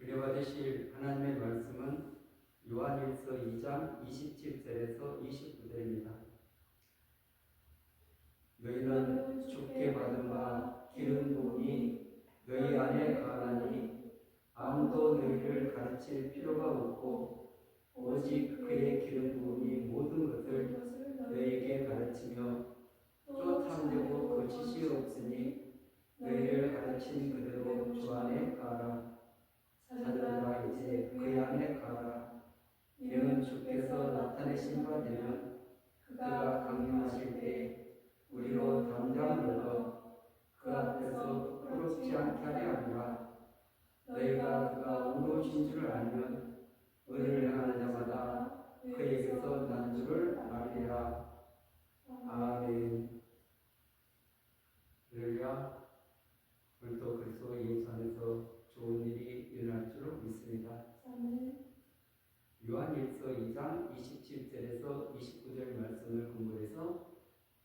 은혜받으실 하나님의 말씀은 요한일서 2장 27절에서 29절입니다. 너희는 주께 받은 바 기름 부음이 너희 안에 거하나니 아무도 너희를 가르칠 필요가 없고 오직 그의 기름 부음이 모든 것을 너희에게 가르치며 또 탐내고 거짓이 없으니 너희를 가르친 그대로 주 안에 거하라. 사들아 이제 그의 안에 거하라. 이는 주께서 나타내신 바 되면 그가 강림하실 때 우리로 담장 얻어 그 앞에서 부끄럽지 않게 하려 함이라. 너희가 그가 오로신 줄을 알면 은혜를 하는 자마다 그에게서 난 줄을 알리라. 아멘. 할렐루야. 오늘도 그리스도 예수 안에서 좋은 일이 일어날 줄 믿습니다. 요한일서 2장 27절에서 29절 말씀을 근거해서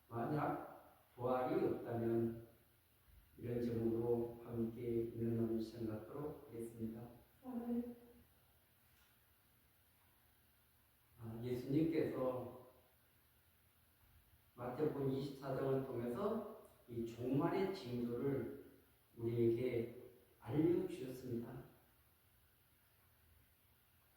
만약 부활이 없다면 이런 제목으로 함께 은혜나눔 시간 갖도록 하겠습니다. 예수님께서 마태복음 24장을 통해서 이 종말의 징조를 우리에게 알려주셨습니다.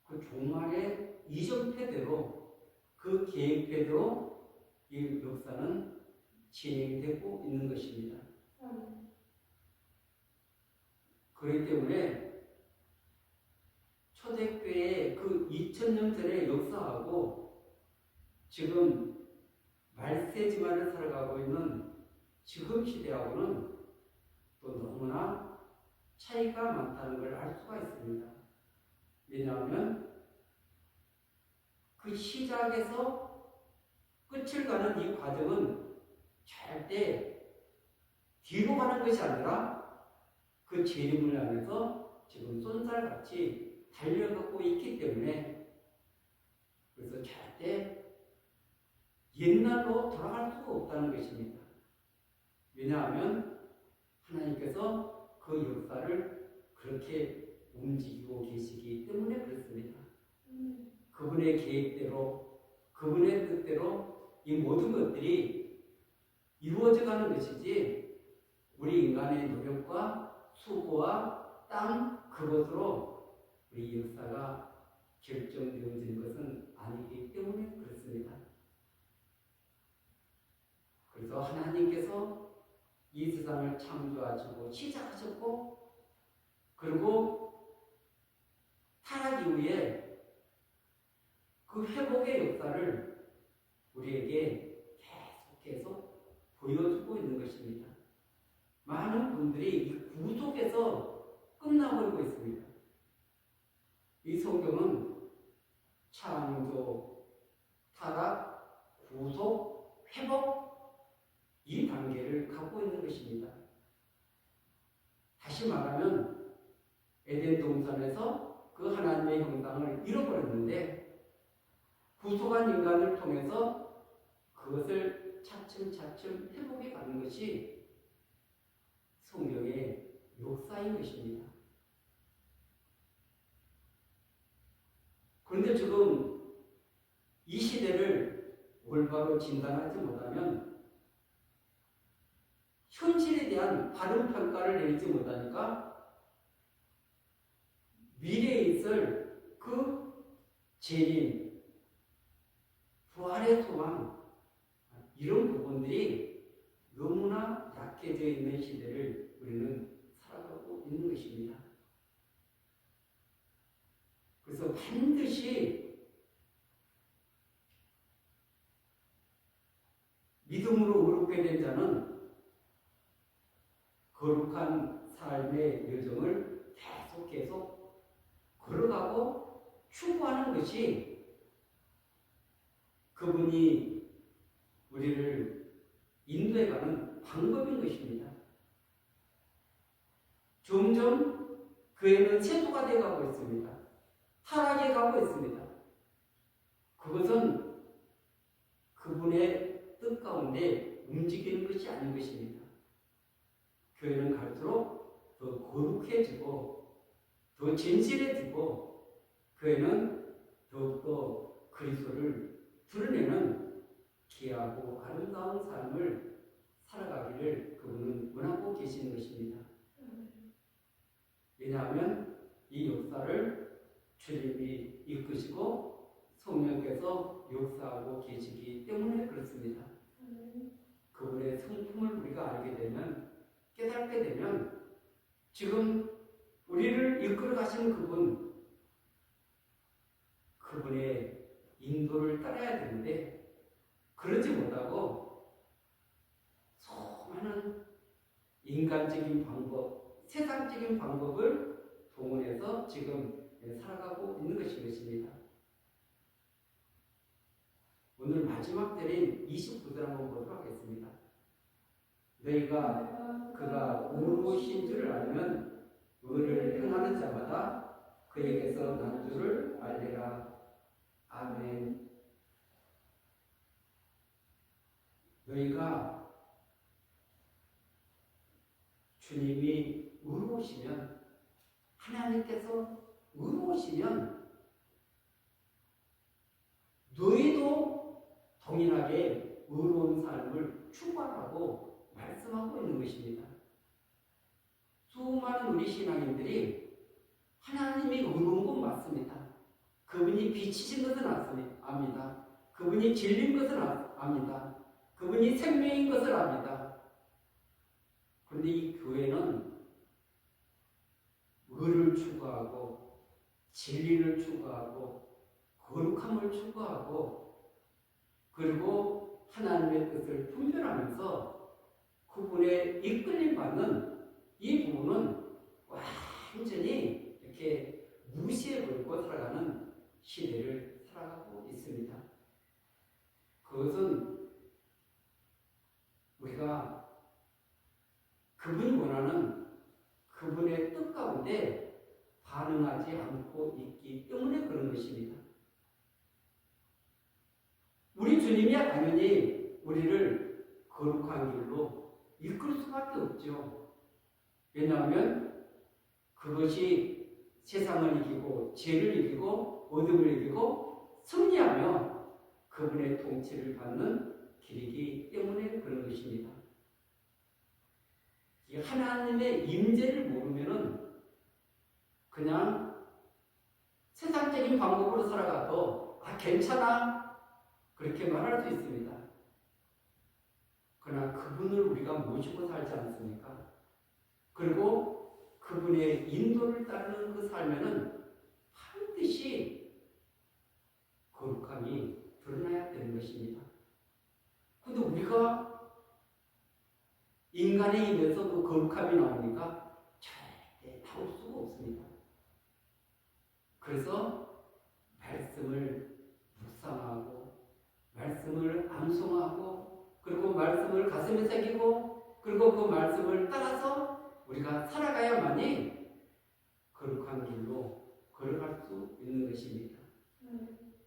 그 종말의 이정표대로 그 계획표대로 이 역사는 진행되고 있는 것입니다. 그렇기 때문에 초대교회의 그 2000년 전의 역사하고 지금 말세지만을 살아가고 있는 지금 시대하고는 또 너무나 차이가 많다는 걸 알 수가 있습니다. 왜냐하면 그 시작에서 끝을 가는 이 과정은 절대 뒤로 가는 것이 아니라 그 재림을 향해서 지금 쏜살같이 달려가고 있기 때문에 그래서 절대 옛날로 돌아갈 수가 없다는 것입니다. 왜냐하면 하나님께서 그 역사를 그렇게 움직이고 계시기 때문에 그렇습니다. 그분의 계획대로 그분의 뜻대로 이 모든 것들이 이루어져 가는 것이지 우리 인간의 노력과 수고와 땀 그것으로 우리 역사가 결정되어지는 것은 아니기 때문에 그렇습니다. 그래서 하나님께서 이 세상을 창조하시고 시작하셨고 그리고 타락 이후에 그 회복의 역사를 우리에게 계속해서 보여주고 있는 것입니다. 많은 분들이 이 구속에서 끝나버리고 있습니다. 이 성경은 창조, 타락, 구속, 회복 이 단계를 갖고 있는 것입니다. 다시 말하면 에덴 동산에서 그 하나님의 형상을 잃어버렸는데 구속한 인간을 통해서 그것을 차츰차츰 회복해 가는 것이 성경의 역사인 것입니다. 그런데 지금 이 시대를 올바로 진단하지 못하면 현실에 대한 바른 평가를 내리지 못하니까 미래에 있을 그 재림, 부활의 소망 이런 부분들이 너무나 약해져 있는 시대를 우리는 살아가고 있는 것입니다. 그래서 반드시 믿음으로 의롭게 된 자는 거룩한 삶의 여정을 계속 걸어가고 추구하는 것이 그분이 우리를 인도해가는 방법인 것입니다. 점점 그 애는 쇠도가 되어가고 있습니다. 타락해 가고 있습니다. 그것은 그분의 뜻 가운데 움직이는 것이 아닌 것입니다. 교회는 갈수록 더 거룩해지고 더 진실해지고 그에는 더욱더 그리스도를 드러내는 귀하고 아름다운 삶을 살아가기를 그분은 원하고 계시는 것입니다. 왜냐하면 이 역사를 주님이 이끄시고 성령께서 역사하고 계시기 때문에 그렇습니다. 그분의 성품을 우리가 알게 되면, 깨닫게 되면 지금 우리를 이끌어 가시는 그분의 인도를 따라야 되는데 그러지 못하고 수많은 인간적인 방법, 세상적인 방법을 동원해서 지금 살아가고 있는 것입니다. 오늘 마지막 때인 29절 한번 보도록 하겠습니다. 너희가 그가 의로우신 줄 알면 의를 행하는 자마다 그에게서 난 줄을 알리라. 아멘. 너희가 주님이 의로우시면, 하나님께서 의로우시면 너희도 동일하게 의로운 삶을 추구하라고 말씀하고 있는 것입니다. 수많은 우리 신앙인들이 하나님이 의로운 건 맞습니다. 그분이 빛이신 것은 압니다. 그분이 진리인 것은 압니다. 그분이 생명인 것을 압니다. 그런데 이 교회는 의를 추구하고 진리를 추구하고 거룩함을 추구하고 그리고 하나님의 뜻을 분별하면서 그분의 이끌림 받는 이 부분은 완전히 이렇게 무시해버리고 살아가는 시대를 살아가고 있습니다. 그것은 우리가 그분이 원하는 그분의 뜻 가운데 반응하지 않고 있기 때문에 그런 것입니다. 우리 주님이야 당연히 우리를 거룩한 길로 이끌 수밖에 없죠. 왜냐하면 그것이 세상을 이기고 죄를 이기고 어둠을 이기고 승리하며 그분의 통치를 받는 길이기 때문에 그런 것입니다. 이 하나님의 임재를 모르면은 그냥 세상적인 방법으로 살아가도 괜찮아 그렇게 말할 수 있습니다. 그러나 그분을 우리가 모시고 살지 않습니까? 그리고 그분의 인도를 따르는 그 삶에는 반드시 거룩함이 드러나야 되는 것입니다. 그런데 우리가 인간의 입에서 그 거룩함이 나옵니까? 절대 나올 수가 없습니다. 그래서 말씀을 묵상하고 말씀을 암송하고 그리고 말씀을 가슴에 새기고 그리고 그 말씀을 따라서 우리가 살아가야만이 거룩한 길로 걸어갈 수 있는 것입니다.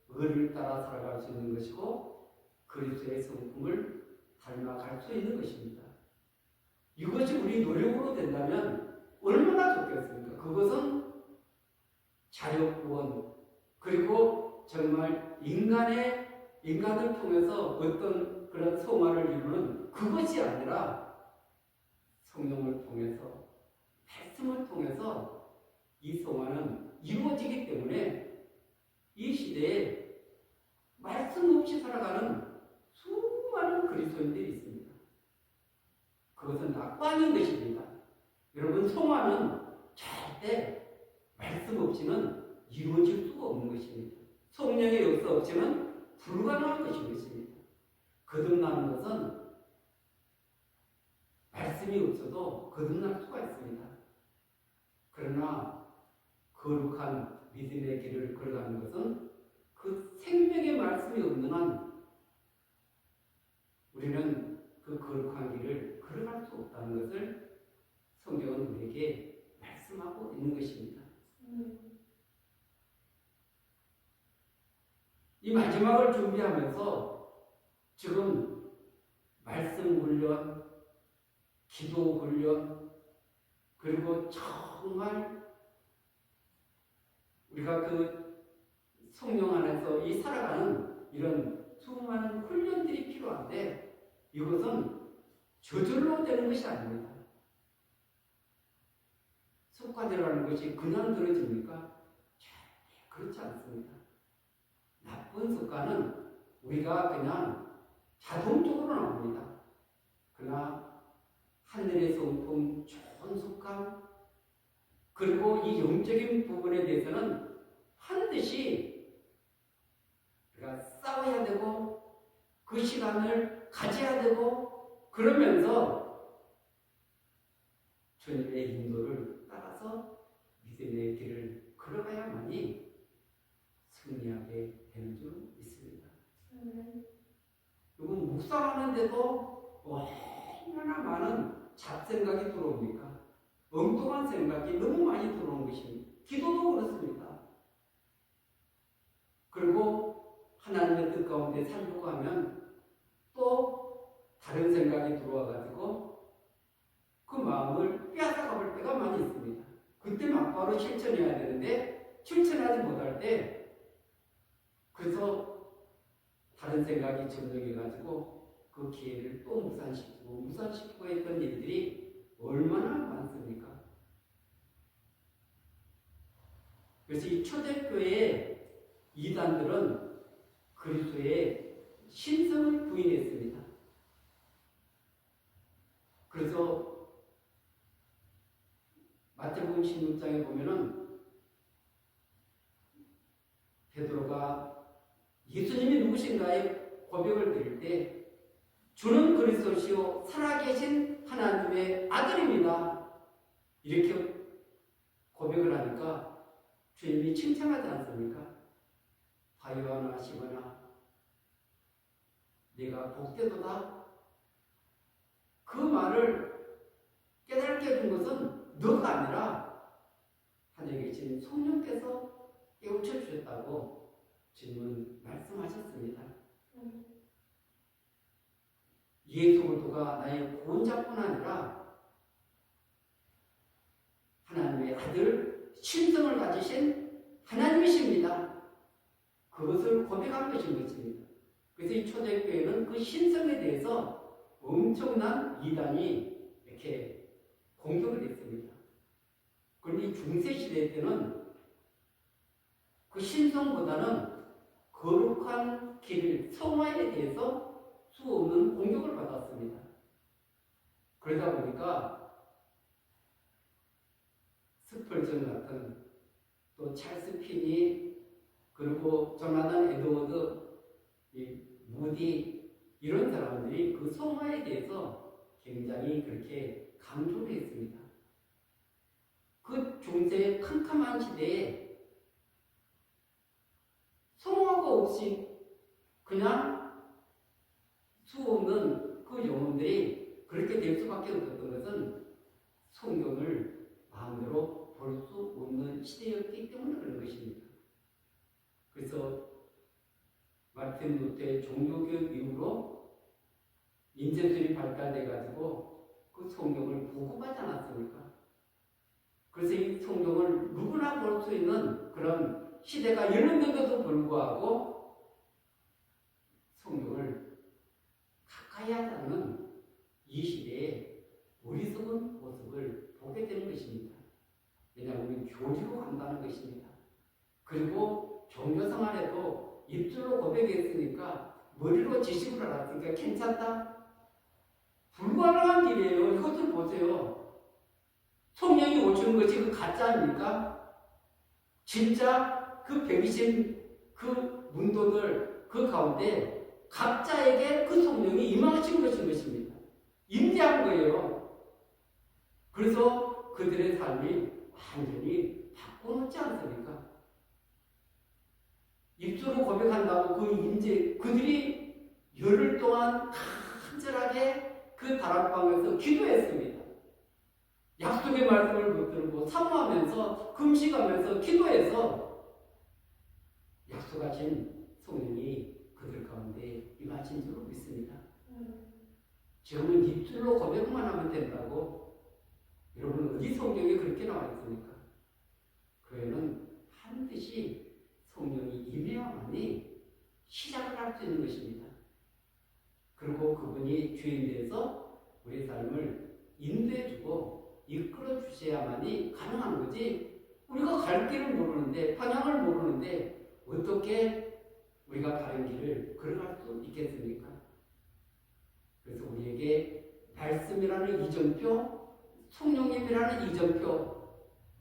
의를 따라 살아갈 수 있는 것이고 그리스도의 성품을 닮아갈 수 있는 것입니다. 이것이 우리 노력으로 된다면 얼마나 좋겠습니까? 그것은 자력구원 그리고 정말 인간을 통해서 어떤 그런 성화를 이루는 그것이 아니라 성령을 통해서 말씀을 통해서 이 성화는 이루어지기 때문에 이 시대에 말씀 없이 살아가는 수많은 그리스도인들이 있습니다. 그것은 낙관인 것입니다. 여러분 성화는 절대 말씀 없이는 이루어질 수가 없는 것입니다. 성령의 역사 없이는 불가능한 것입니다. 거듭나는 것은 말씀이 없어도 거듭날 수가 있습니다. 그러나 거룩한 믿음의 길을 걸어가는 것은 그 생명의 말씀이 없는 한 우리는 그 거룩한 길을 걸어갈 수 없다는 것을 성경은 우리에게 말씀하고 있는 것입니다. 이 마지막을 준비하면서 지금 말씀 훈련, 기도 훈련, 그리고 정말 우리가 그 성령 안에서 이 살아가는 이런 수많은 훈련들이 필요한데 이것은 저절로 되는 것이 아닙니다. 습관이라는 것이 그냥 들어집니까? 절대 그렇지 않습니다. 나쁜 습관은 우리가 그냥 자동적으로 나옵니다. 그러나 하늘에서 온 좋은 습관, 그리고 이 영적인 부분에 대해서는 반드시 우리가 싸워야 되고 그 시간을 가져야 되고 그러면서 주님의 인도를 따라서 믿음의 길을 걸어가야만이 승리하게 되는 줄 믿습니다. 이건 묵상하는데도 얼마나 많은 잡생각이 들어옵니까? 엉뚱한 생각이 너무 많이 들어오는 것입니다. 기도도 그렇습니다. 그리고 하나님의 뜻 가운데 살려고 하면 또 다른 생각이 들어와가지고 그 마음을 빼앗아가 볼 때가 많이 있습니다. 그때 막바로 실천해야 되는데 실천하지 못할 때 그래서 다른 생각이 점령해가지고 그 기회를 또 무산시키고 했던 일들이 얼마나 많습니까? 그래서 이 초대교회의 이단들은 그리스도의 신성을 부인했습니다. 그래서 마태복음 16장에 보면은 베드로가 예수님이 누구신가에 고백을 드릴 때 주는 그리스도시요 살아계신 하나님의 아들입니다. 이렇게 고백을 하니까 주님이 칭찬하지 않습니까? 바요하나 시거나 네가 복되도다. 그 말을 깨닫게 된 것은 너가 아니라 하늘에 계신 성령께서 깨우쳐 주셨다고 주님은 말씀하셨습니다. 예수 그리스도가 나의 구원자뿐 아니라 하나님의 아들 신성을 가지신 하나님이십니다. 그것을 고백한 것입니다. 그래서 이 초대교회는 그 신성에 대해서 엄청난 이단이 이렇게 공격을 했습니다. 그런데 이 중세시대 때는 그 신성보다는 거룩한 길, 성화에 대해서 수없는 공격을 받았습니다. 그러다 보니까 스펄전 같은 또 찰스 피니 그리고 조나단 에드워드 무디 이런 사람들이 그 성화에 대해서 굉장히 그렇게 강조를 했습니다. 그 중세의 캄캄한 시대에 성화가 없이 그냥 수없는 그 영혼들이 그렇게 될 수밖에 없었던 것은 성경을 마음대로 볼 수 없는 시대였기 때문에 그런 것입니다. 그래서 마틴 루터의 종교교육 이후로 인재술이 발달돼가지고 그 성경을 보고받지 않았습니까? 그래서 이 성경을 누구나 볼 수 있는 그런 시대가 열렸는데도 불구하고 성경을 가까이 하지 않는 이 시대에 어리석은 모습을 보게 되는 것입니다. 왜냐하면 우리는 교리로 간다는 것입니다. 그리고 종교생활에도 입술로 고백했으니까 머리로 지식을 알았으니까 괜찮다? 불가능한 일이에요. 이것들 보세요. 성령이 오시는 것이 그 가짜입니까? 진짜 그 120 그 문도들 그 가운데 각자에게 그 성령이 임하신 것입니다. 임재한 거예요. 그래서 그들의 삶이 완전히 바꿔놓지 않습니까? 입술로 고백한다고 그 임재 그들이 열흘 동안 간절하게 그 다락방에서 기도했습니다. 약속의 말씀을 붙들고 사모하면서 금식하면서 기도해서 약속하신 성령이 그들 가운데 임하신 줄로 믿습니다. 지금은 입술로 고백만 하면 된다고 여러분 어디 성경에 그렇게 나와 있습니까? 교회는 반드시 성령이 임해야만이 시작을 할 수 있는 것입니다. 그리고 그분이 주인 되어서 우리 삶을 인도해주고 이끌어주셔야만이 가능한 거지, 우리가 갈 길을 모르는데, 방향을 모르는데 어떻게 우리가 가는 길을 걸어갈 수 있겠습니까? 그래서 우리에게 말씀이라는 이정표, 성령님이라는 이정표,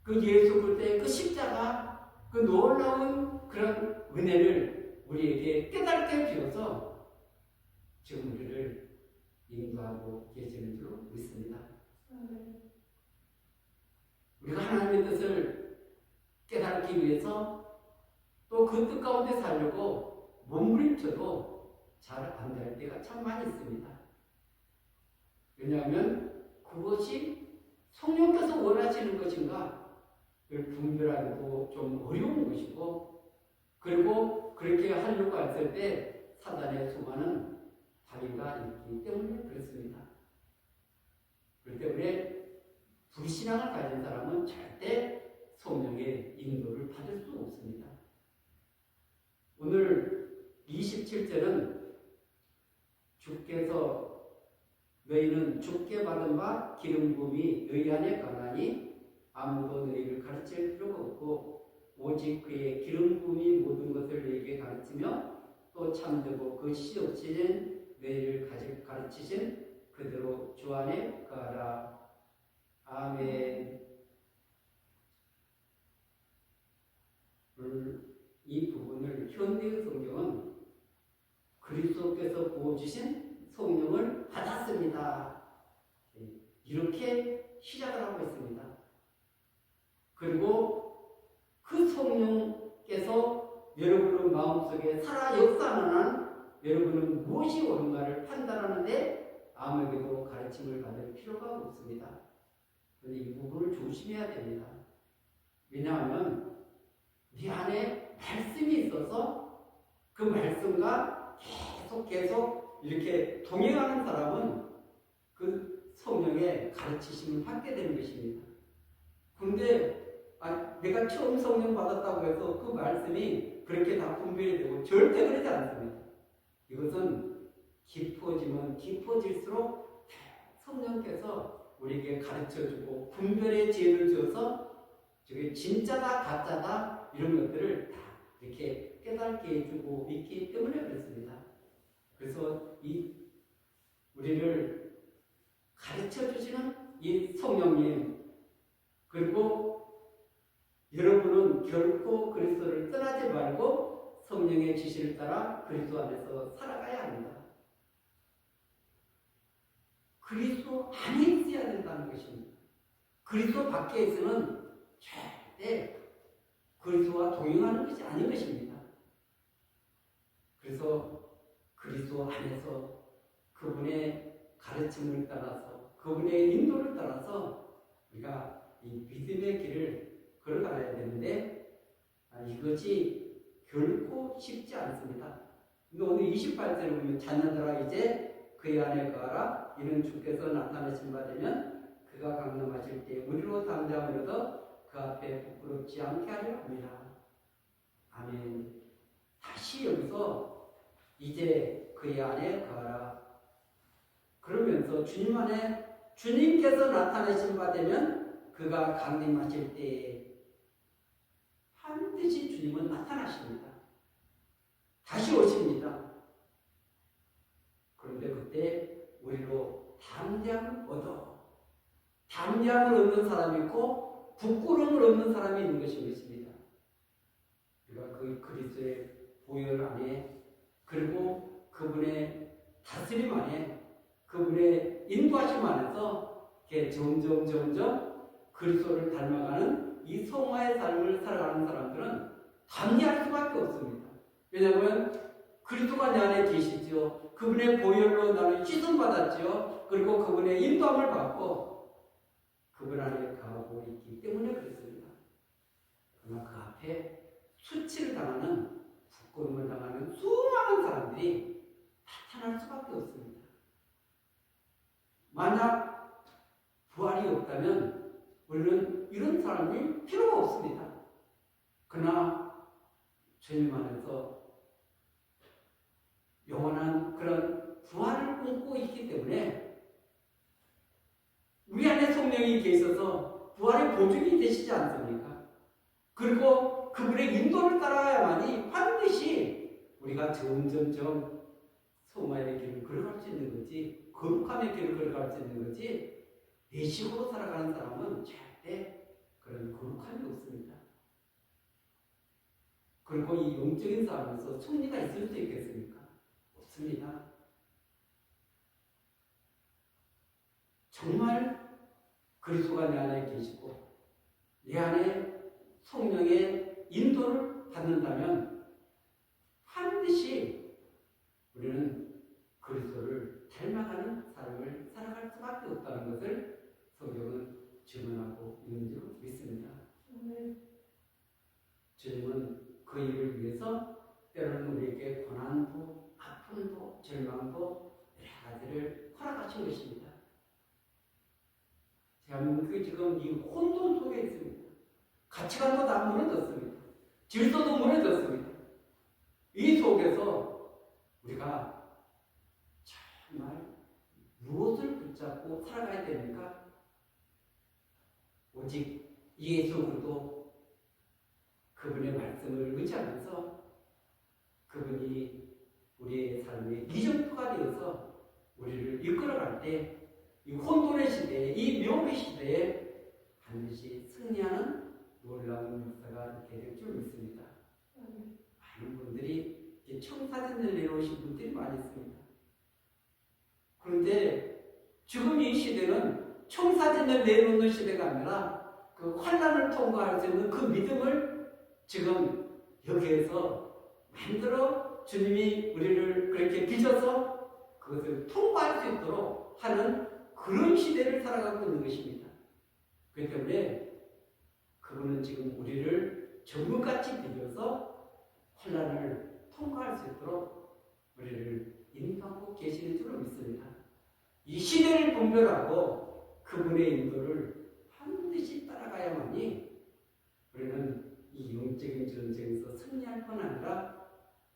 그 예수 그리스도의 그 십자가, 그 놀라운 그런 은혜를 우리에게 깨닫게 주어서 지금 우리를 인도하고 계시는 줄 믿습니다. 우리가 하나님의 뜻을 깨닫기 위해서 또 그 뜻 가운데 살려고 몸부림쳐도 잘 안 될 때가 참 많이 있습니다. 왜냐하면 그것이 성령께서 원하시는 것인가 분별하기도 좀 어려운 것이고, 그리고 그렇게 하려고 했을 때 사단의 수많은 방해가 있기 때문에 그렇습니다. 그렇기 때문에 불신앙을 가진 사람은 절대 성령의 인도를 받을 수 없습니다. 오늘 27절은 주께서 너희는 주께 받은 바 기름 부음이 너희 안에 강하니 아무도 너희를 가르칠 필요가 없고 오직 그의 기름 부음이 모든 것을 너희에게 가르치며 또 참되고 그 시 없이는 너희를 가르치신 그대로 주 안에 거하라. 아멘. 이 부분을 현대의 성경은 그리스도께서 부어주신 성령을 받았습니다. 이렇게 시작을 하고 있습니다. 그리고 그 성령께서 여러분의 마음속에 살아 역사하는 한 여러분은 무엇이 옳은가를 판단하는데 아무에게도 가르침을 받을 필요가 없습니다. 그런데 이 부분을 조심해야 됩니다. 왜냐하면 네 안에 말씀이 있어서 그 말씀과 계속 이렇게 동행하는 사람은 그 성령의 가르치심을 받게 되는 것입니다. 그런데 내가 처음 성령 받았다고 해서 그 말씀이 그렇게 다 분별이 되고 절대 그러지 않습니다. 이것은 깊어지면 깊어질수록 성령께서 우리에게 가르쳐주고 분별의 지혜를 주어서 저게 진짜다 가짜다 이런 것들을 다 이렇게 깨닫게 해주고 있기 때문에 그렇습니다. 그래서 우리를 가르쳐주시는 이 성령님, 그리고 여러분은 결코 그리스도를 떠나지 말고 성령의 지시를 따라 그리스도 안에서 살아가야 합니다. 그리스도 안에 있어야 된다는 것입니다. 그리스도 밖에 있으면 절대 그리스도와 동행하는 것이 아닌 것입니다. 그래서 그리스도 안에서 그분의 가르침을 따라서 그분의 인도를 따라서 우리가 이 믿음의 길을 걸어가야 되는데 이것이 결코 쉽지 않습니다. 근데 오늘 28절에 보면 자녀들아 이제 그의 안에 거하라. 이는 주께서 나타내신 바 되면 그가 강림하실 때 우리로 담대함을 얻어 그 앞에 부끄럽지 않게 하려 합니다. 아멘. 다시 여기서 이제 그의 안에 거하라. 그러면서 주님 안에 주님께서 나타내신 바 되면 그가 강림하실 때에 반드시 주님은 나타나십니다. 다시 오십니다. 그런데 그때 우리로 담대함을 얻는 사람이 있고 부끄러움을 얻는 사람이 있는 것입니다. 우리가 그 그리스도의 보혈 안에, 그리고 그분의 다스림 안에, 그분의 인도하심 안에서 점점 그리스도를 닮아가는 이 성화의 삶을 살아가는 사람들은 담대할 수밖에 없습니다. 왜냐하면 그리스도가 내 안에 계시죠. 그분의 보혈로 나는 씻음받았죠. 그리고 그분의 인도함을 받고 그분 안에 가고 있기 때문에 그렇습니다. 그러나 그 앞에 수치를 당하는, 부끄러움을 당하는 수많은 사람들이 나타날 수밖에 없습니다. 만약 부활이 없다면 우리는 이런 사람이 필요가 없습니다. 그러나 주님 안에서 영원한 그런 부활을 꿈꾸고 있기 때문에 우리 안에 성령이 계셔서 부활의 보증이 되시지 않습니까? 그리고 그분의 인도를 따라야만이 반드시 우리가 점점점 성화의 길을 걸어갈 수 있는 거지, 거룩함의 길을 걸어갈 수 있는 거지, 내식으로 살아가는 사람은 절대 그런 거룩함이 없습니다. 그리고 이 영적인 삶에서 승리가 있을 수 있겠습니까? 없습니다. 정말 그리스도가 내 안에 계시고 내 안에 성령의 인도를 받는다면 반드시 우리는 그리스도를 닮아가는 삶을 살아갈 수밖에 없다는 것을 성경은 증언하고 있는 줄 믿습니다. 주님은 그 일을 위해서 때로는 우리에게 고난도, 아픔도, 절망도 여러 가지를 허락하신 것입니다. 대한민국이 지금 이 혼돈 속에 있습니다. 가치관도 다 무너졌습니다. 질서도 무너졌습니다. 이 속에서 우리가 정말 무엇을 붙잡고 살아가야 됩니까? 오직 예수 그리스도 그분의 말씀을 의지하면서 그분이 우리의 삶의 이정표가 되어서 우리를 이끌어갈 때 이 혼돈의 시대에, 이 묘의 시대에 반드시 승리하는 놀라운 역사가 있게 될 줄 믿습니다. 많은 분들이 청사진을 내놓으신 분들이 많이 있습니다. 그런데 지금 이 시대는 청사진을 내놓는 시대가 아니라 그 환난을 통과할 수 있는 그 믿음을 지금 여기에서 만들어 주님이 우리를 그렇게 빚어서 그것을 통과할 수 있도록 하는 그런 시대를 살아가고 있는 것입니다. 그렇기 때문에 그분은 지금 우리를 전문같이 빚어서 환난을 통과할 수 있도록 우리를 인도하고 계시는 줄로 믿습니다. 이 시대를 분별하고 그분의 인도를 반드시 따라가야만이 우리는 이 영적인 전쟁에서 승리할 뿐 아니라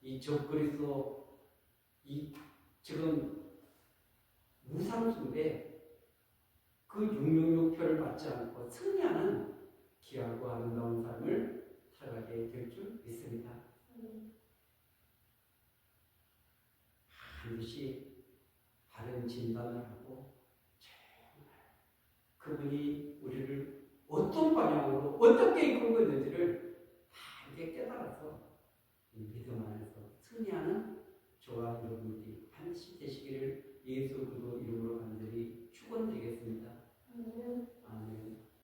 이 적그리스도 이 지금 무상숭배 그 666표를 받지 않고 승리하는 귀하고 아름다운 삶을 살아가게 될 줄 믿습니다. 반드시 바른 진단을 하고 정말 그분이 우리를 어떤 방향으로 어떻게 이끌고 있는지를 다 이렇게 깨달아서 이 믿음 안에서 승리하는 저와 여러분들이 반드시 되시길